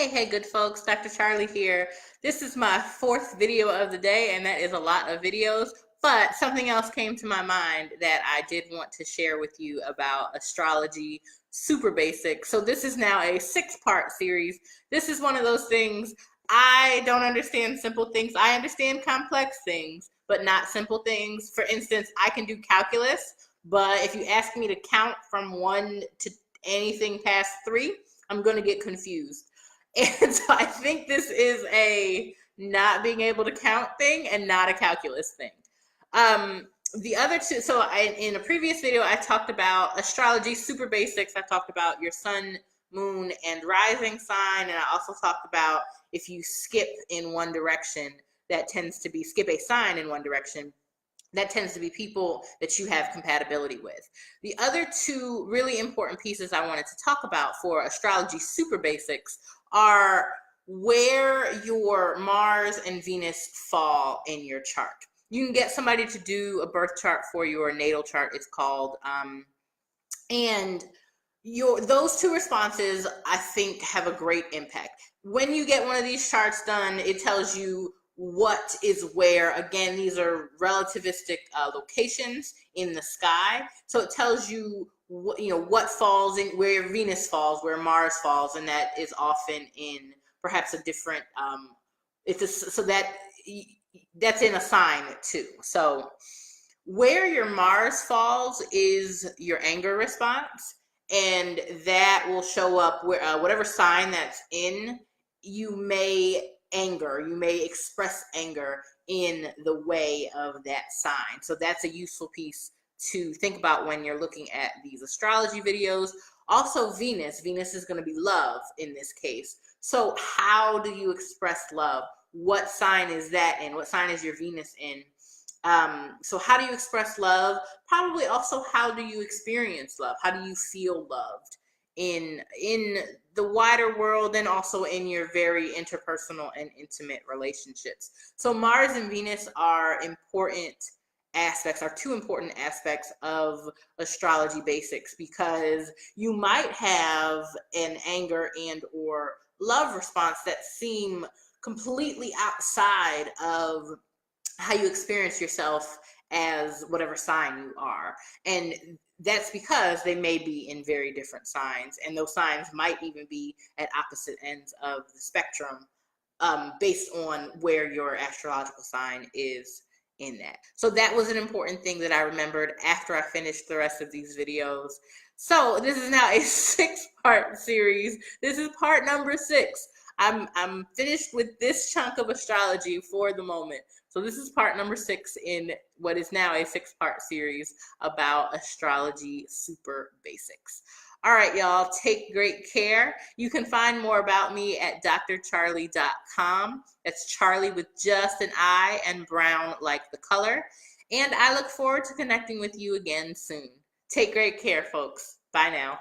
Hey, good folks, Dr. Charlie here. This is my fourth video of the day, and that is a lot of videos, but something else came to my mind that I did want to share with you about astrology super basics. So this is now a 6-part series. This is one of those things, I don't understand simple things. I understand complex things, but not simple things. For instance, I can do calculus, but if you ask me to count from 1 to anything past 3, I'm going to get confused. And so I think this is a not being able to count thing and not a calculus thing. The other two, in a previous video, I talked about astrology super basics. I talked about your sun, moon, and rising sign. And I also talked about if you skip in one direction, that tends to be skip a sign in one direction. That tends to be people that you have compatibility with. The other two really important pieces I wanted to talk about for astrology super basics are where your Mars and Venus fall in your chart. You can get somebody to do a birth chart for you, or a natal chart, it's called. And those two responses, I think, have a great impact. When you get one of these charts done, it tells you what is where. Again, these are relativistic locations in the sky. So it tells you what falls in, where Venus falls, where Mars falls, and that is often in perhaps a different that's in a sign too. So where your Mars falls is your anger response, and that will show up where whatever sign that's in. You may express anger in the way of that sign. So that's a useful piece to think about when you're looking at these astrology videos. Also, Venus is going to be love in this case. So how do you express love? What sign is that in? What sign is your Venus in? So how do you express love? Probably also, how do you experience love? How do you feel loved in the wider world, and also in your very interpersonal and intimate relationships? So Mars and Venus are two important aspects of astrology basics, because you might have an anger and or love response that seem completely outside of how you experience yourself as whatever sign you are. And that's because they may be in very different signs, and those signs might even be at opposite ends of the spectrum, based on where your astrological sign is in that. So that was an important thing that I remembered after I finished the rest of these videos. So this is now a 6-part series. This is part number 6. I'm finished with this chunk of astrology for the moment. So this is part number 6 in what is now a 6-part series about astrology super basics. All right, y'all, take great care. You can find more about me at drcharli.com. That's Charlie with just an I and brown like the color. And I look forward to connecting with you again soon. Take great care, folks. Bye now.